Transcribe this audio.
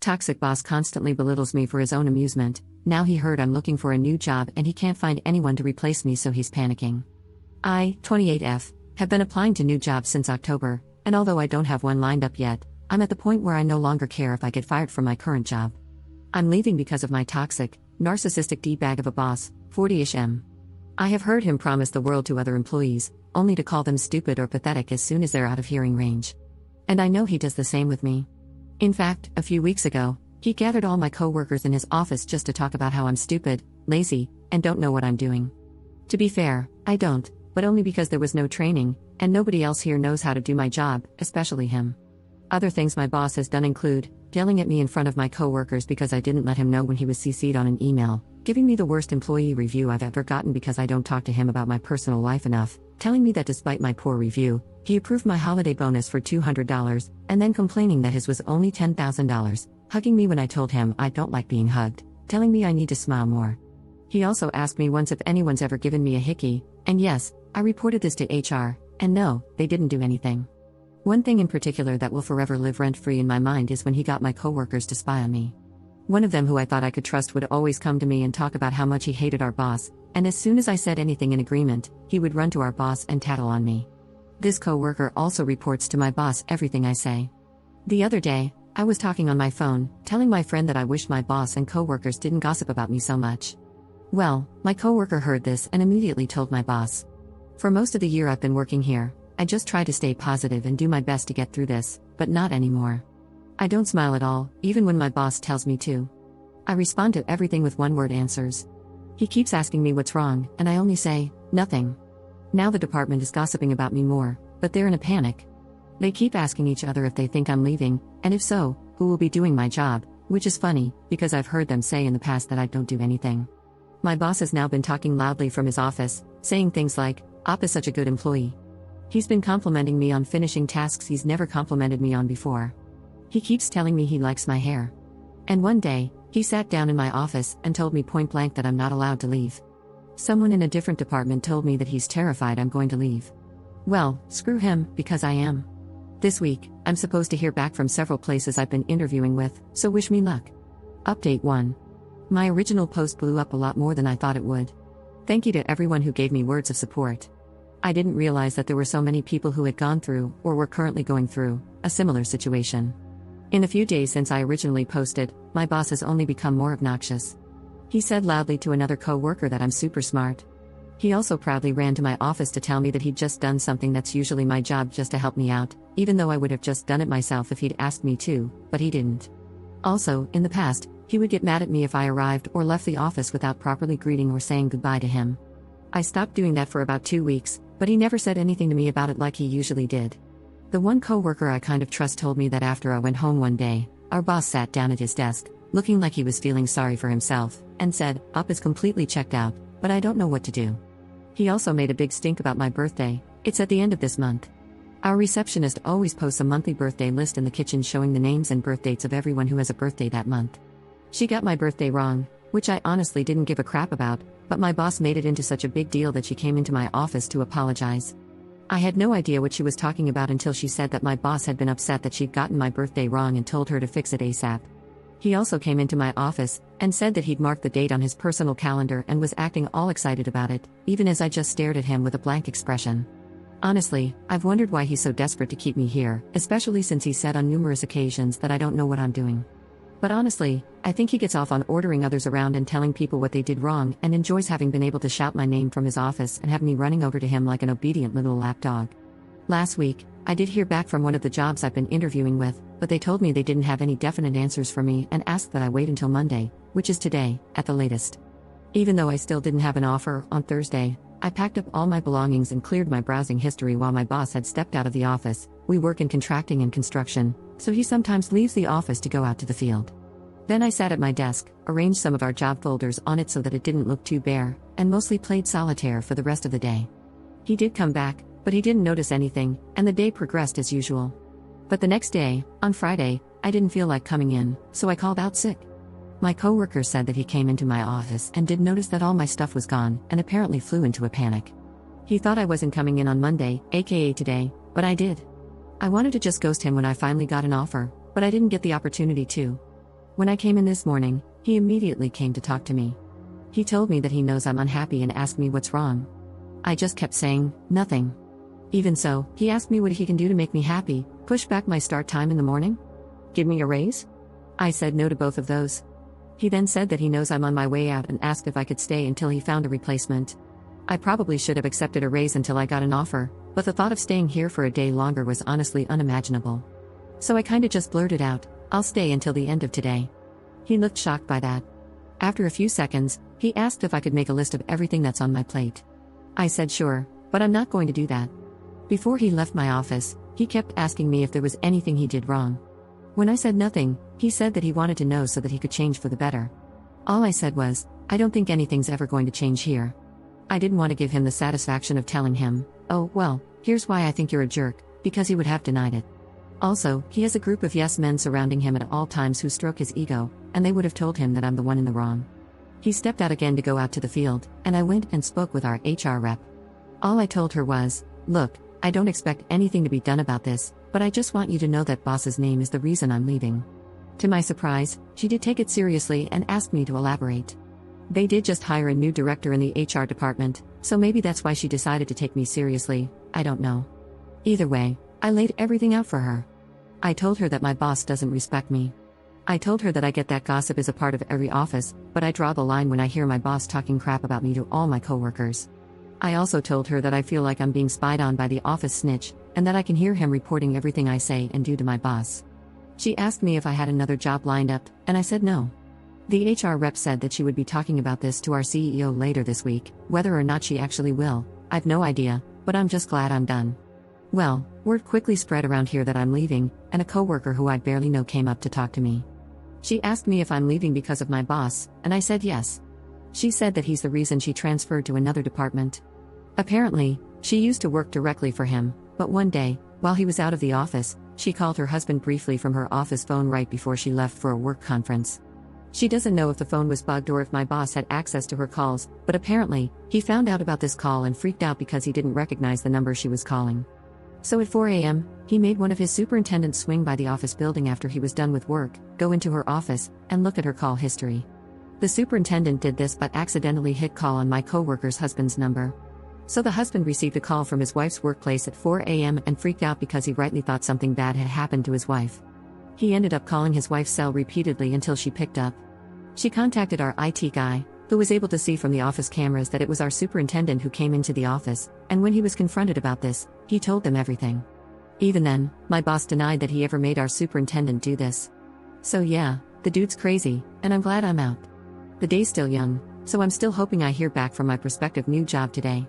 Toxic boss constantly belittles me for his own amusement. Now he heard I'm looking for a new job and he can't find anyone to replace me, so he's panicking. I, 28F, have been applying to new jobs since October, and although I don't have one lined up yet, I'm at the point where I no longer care if I get fired from my current job. I'm leaving because of my toxic, narcissistic D-bag of a boss, 40-ish M. I have heard him promise the world to other employees, only to call them stupid or pathetic as soon as they're out of hearing range. And I know he does the same with me. In fact, a few weeks ago, he gathered all my coworkers in his office just to talk about how I'm stupid, lazy, and don't know what I'm doing. To be fair, I don't, but only because there was no training, and nobody else here knows how to do my job, especially him. Other things my boss has done include yelling at me in front of my coworkers because I didn't let him know when he was CC'd on an email, giving me the worst employee review I've ever gotten because I don't talk to him about my personal life enough, telling me that despite my poor review, he approved my holiday bonus for $200, and then complaining that his was only $10,000, hugging me when I told him I don't like being hugged, telling me I need to smile more. He also asked me once if anyone's ever given me a hickey, and yes, I reported this to HR, and no, they didn't do anything. One thing in particular that will forever live rent-free in my mind is when he got my coworkers to spy on me. One of them, who I thought I could trust, would always come to me and talk about how much he hated our boss, and as soon as I said anything in agreement, he would run to our boss and tattle on me. This coworker also reports to my boss everything I say. The other day, I was talking on my phone, telling my friend that I wished my boss and coworkers didn't gossip about me so much. Well, my coworker heard this and immediately told my boss. For most of the year I've been working here, I just try to stay positive and do my best to get through this, but not anymore. I don't smile at all, even when my boss tells me to. I respond to everything with one-word answers. He keeps asking me what's wrong, and I only say, nothing. Now the department is gossiping about me more, but they're in a panic. They keep asking each other if they think I'm leaving, and if so, who will be doing my job, which is funny, because I've heard them say in the past that I don't do anything. My boss has now been talking loudly from his office, saying things like, "Op is such a good employee." He's been complimenting me on finishing tasks he's never complimented me on before. He keeps telling me he likes my hair. And one day, he sat down in my office and told me point blank that I'm not allowed to leave. Someone in a different department told me that he's terrified I'm going to leave. Well, screw him, because I am. This week, I'm supposed to hear back from several places I've been interviewing with, so wish me luck. Update 1. My original post blew up a lot more than I thought it would. Thank you to everyone who gave me words of support. I didn't realize that there were so many people who had gone through, or were currently going through, a similar situation. In a few days since I originally posted, my boss has only become more obnoxious. He said loudly to another co-worker that I'm super smart. He also proudly ran to my office to tell me that he'd just done something that's usually my job just to help me out, even though I would have just done it myself if he'd asked me to, but he didn't. Also, in the past, he would get mad at me if I arrived or left the office without properly greeting or saying goodbye to him. I stopped doing that for about 2 weeks, but he never said anything to me about it like he usually did. The one coworker I kind of trust told me that after I went home one day, our boss sat down at his desk, looking like he was feeling sorry for himself, and said, "Up is completely checked out, but I don't know what to do." He also made a big stink about my birthday. It's at the end of this month. Our receptionist always posts a monthly birthday list in the kitchen showing the names and birth dates of everyone who has a birthday that month. She got my birthday wrong, which I honestly didn't give a crap about, but my boss made it into such a big deal that she came into my office to apologize. I had no idea what she was talking about until she said that my boss had been upset that she'd gotten my birthday wrong and told her to fix it ASAP. He also came into my office and said that he'd marked the date on his personal calendar and was acting all excited about it, even as I just stared at him with a blank expression. Honestly, I've wondered why he's so desperate to keep me here, especially since he said on numerous occasions that I don't know what I'm doing. But honestly, I think he gets off on ordering others around and telling people what they did wrong and enjoys having been able to shout my name from his office and have me running over to him like an obedient little lapdog. Last week, I did hear back from one of the jobs I've been interviewing with, but they told me they didn't have any definite answers for me and asked that I wait until Monday, which is today, at the latest. Even though I still didn't have an offer, on Thursday, I packed up all my belongings and cleared my browsing history while my boss had stepped out of the office. We work in contracting and construction, so he sometimes leaves the office to go out to the field. Then I sat at my desk, arranged some of our job folders on it so that it didn't look too bare, and mostly played solitaire for the rest of the day. He did come back, but he didn't notice anything, and the day progressed as usual. But the next day, on Friday, I didn't feel like coming in, so I called out sick. My coworker said that he came into my office and did notice that all my stuff was gone, and apparently flew into a panic. He thought I wasn't coming in on Monday, aka today, but I did. I wanted to just ghost him when I finally got an offer, but I didn't get the opportunity to. When I came in this morning, he immediately came to talk to me. He told me that he knows I'm unhappy and asked me what's wrong. I just kept saying, nothing. Even so, he asked me what he can do to make me happy, push back my start time in the morning? Give me a raise? I said no to both of those. He then said that he knows I'm on my way out and asked if I could stay until he found a replacement. I probably should have accepted a raise until I got an offer, but the thought of staying here for a day longer was honestly unimaginable. So I kinda just blurted out, I'll stay until the end of today. He looked shocked by that. After a few seconds, he asked if I could make a list of everything that's on my plate. I said sure, but I'm not going to do that. Before he left my office, he kept asking me if there was anything he did wrong. When I said nothing, he said that he wanted to know so that he could change for the better. All I said was, I don't think anything's ever going to change here. I didn't want to give him the satisfaction of telling him, oh, well, here's why I think you're a jerk, because he would have denied it. Also, he has a group of yes men surrounding him at all times who stroke his ego, and they would have told him that I'm the one in the wrong. He stepped out again to go out to the field, and I went and spoke with our HR rep. All I told her was, look, I don't expect anything to be done about this, but I just want you to know that boss's name is the reason I'm leaving. To my surprise, she did take it seriously and asked me to elaborate. They did just hire a new director in the HR department, so maybe that's why she decided to take me seriously, I don't know. Either way, I laid everything out for her. I told her that my boss doesn't respect me. I told her that I get that gossip is a part of every office, but I draw the line when I hear my boss talking crap about me to all my coworkers. I also told her that I feel like I'm being spied on by the office snitch, and that I can hear him reporting everything I say and do to my boss. She asked me if I had another job lined up, and I said no. The HR rep said that she would be talking about this to our CEO later this week. Whether or not she actually will, I've no idea, but I'm just glad I'm done. Well, word quickly spread around here that I'm leaving, and a coworker who I barely know came up to talk to me. She asked me if I'm leaving because of my boss, and I said yes. She said that he's the reason she transferred to another department. Apparently, she used to work directly for him, but one day, while he was out of the office, she called her husband briefly from her office phone right before she left for a work conference. She doesn't know if the phone was bugged or if my boss had access to her calls, but apparently, he found out about this call and freaked out because he didn't recognize the number she was calling. So at 4 a.m., he made one of his superintendents swing by the office building after he was done with work, go into her office, and look at her call history. The superintendent did this but accidentally hit call on my coworker's husband's number. So the husband received a call from his wife's workplace at 4 a.m. and freaked out because he rightly thought something bad had happened to his wife. He ended up calling his wife's cell repeatedly until she picked up. She contacted our IT guy, who was able to see from the office cameras that it was our superintendent who came into the office, and when he was confronted about this, he told them everything. Even then, my boss denied that he ever made our superintendent do this. So yeah, the dude's crazy, and I'm glad I'm out. The day's still young, so I'm still hoping I hear back from my prospective new job today.